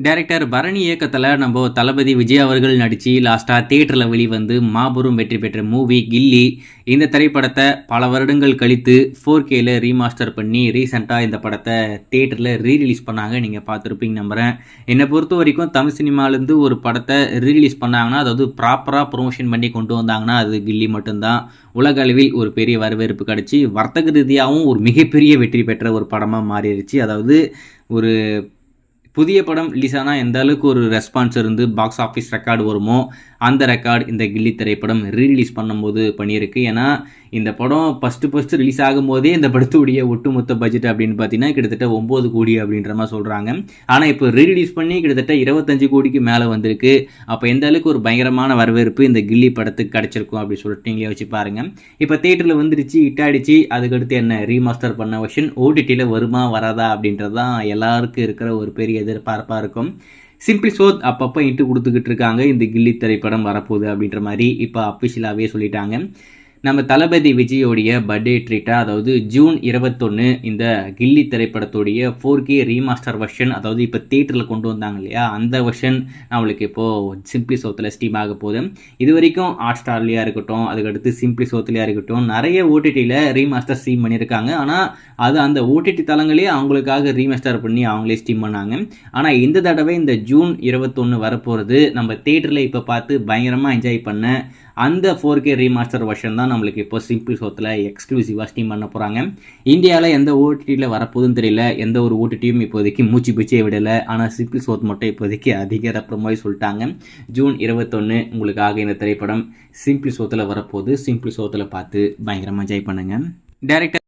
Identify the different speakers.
Speaker 1: Director Bharani இயக்கத்தில் நம்ம தளபதி விஜய் அவர்கள் நடித்து லாஸ்ட்டாக தியேட்டரில் வெளிவந்து மாபெரும் வெற்றி பெற்ற மூவி கில்லி. இந்த திரைப்படத்தை பல வருடங்கள் கழித்து 4Kல ரீமாஸ்டர் பண்ணி ரீசெண்டாக இந்த படத்தை தியேட்டரில் ரீரிலீஸ் பண்ணாங்க. நீங்கள் பார்த்துருப்பீங்க நம்புகிறேன். என்னை பொறுத்த வரைக்கும் தமிழ் சினிமாலேருந்து ஒரு படத்தை ரீரிலீஸ் பண்ணாங்கன்னா, அதாவது ப்ராப்பராக ப்ரொமோஷன் பண்ணி கொண்டு வந்தாங்கன்னா அது கில்லி மட்டும்தான். உலக அளவில் ஒரு பெரிய வரவேற்பு கிடச்சி வர்த்தக ரீதியாகவும் ஒரு மிகப்பெரிய வெற்றி பெற்ற ஒரு படமாக மாறிடுச்சு. அதாவது ஒரு புதிய படம் ரிலீஸ் ஆனால் எந்த அளவுக்கு ஒரு ரெஸ்பான்ஸ் இருந்து பாக்ஸ் ஆஃபீஸ் ரெக்கார்டு வருமோ அந்த ரெக்கார்டு இந்த கில்லி திரைப்படம் ரீரிலீஸ் பண்ணும்போது பண்ணியிருக்கு. ஏன்னா இந்த படம் ஃபஸ்ட்டு ரிலீஸ் ஆகும்போதே இந்த படத்துடைய ஒட்டுமொத்த பட்ஜெட் அப்படின்னு பார்த்தீங்கன்னா கிட்டத்தட்ட 9 கோடி அப்படின்ற மாதிரி சொல்கிறாங்க. ஆனால் இப்போ ரீரிலீஸ் பண்ணி கிட்டத்தட்ட 25 கோடிக்கு மேலே வந்திருக்கு. அப்போ எந்த அளவுக்கு ஒரு பயங்கரமான வரவேற்பு இந்த கில்லி படத்துக்கு கிடச்சிருக்கும் அப்படின்னு சொல்லிட்டு நீங்களே வச்சு பாருங்கள். இப்போ தியேட்டரில் வந்துருச்சு, இட்டாடிச்சு, அதுக்கடுத்து என்ன ரீமாஸ்டர் பண்ண வெர்ஷன் ஓடிடியில் வருமா வராதா அப்படின்றது தான் எல்லாருக்கும் இருக்கிற ஒரு பெரிய எதிர்பார்ப்பாக இருக்கும். சிம்பிளி சோத் அப்பப்போ இட்டு கொடுத்துக்கிட்டு இருக்காங்க இந்த கில்லி திரைப்படம் வரப்போகுது அப்படின்ற மாதிரி இப்போ அஃபிஷியலாகவே சொல்லிட்டாங்க. நம்ம தளபதி விஜயோடைய பர்த்டே ட்ரீட்டாக, அதாவது ஜூன் 21 இந்த கில்லி திரைப்படத்துடைய 4K ரீமாஸ்டர் வெர்ஷன், அதாவது இப்போ தியேட்டரில் கொண்டு வந்தாங்க இல்லையா, அந்த வெர்ஷன் நம்மளுக்கு இப்போது சிம்பிளி சோத்தில் ஸ்ட்ரீம் ஆக போகுது. இது வரைக்கும் ஹாட் ஸ்டார்லையாக இருக்கட்டும், அதுக்கடுத்து சிம்பிளி சோத்துலையாக இருக்கட்டும், நிறைய ஓடிடியில் ரீமாஸ்டர் ஸ்ட்ரீம் பண்ணியிருக்காங்க. ஆனால் அது அந்த ஓடிடி தளங்களே அவங்களுக்காக ரீமாஸ்டர் பண்ணி அவங்களே ஸ்ட்ரீம் பண்ணாங்க. ஆனால் இந்த தடவை இந்த ஜூன் 21 வரப்போகிறது நம்ம தியேட்டரில் இப்போ பார்த்து பயங்கரமாக என்ஜாய் பண்ண அந்த 4K ரீமாஸ்டர் வெர்ஷன் தான் நம்மளுக்கு இப்போ சிம்பிள் சோத்தில் எக்ஸ்க்ளூசிவாக ஸ்ட்ரீம் பண்ண போகிறாங்க. இந்தியாவில் எந்த ஓடிடியில் வரப்போகுதுன்னு தெரியல, எந்த ஒரு ஓடிடியும் இப்போதைக்கு மூச்சு பிச்சே விடலை. ஆனால் சிம்பிள் சோத் மட்டும் இப்போதைக்கு அதிகாரப்பூர்வமாக சொல்லிட்டாங்க. ஜூன் 21 உங்களுக்காக இந்த திரைப்படம் சிம்பிள் சோத்தில் வரப்போகுது. சிம்பிள் சோத்தில் பார்த்து பயங்கரமாக என்ஜாய் பண்ணுங்கள். டைரக்டர்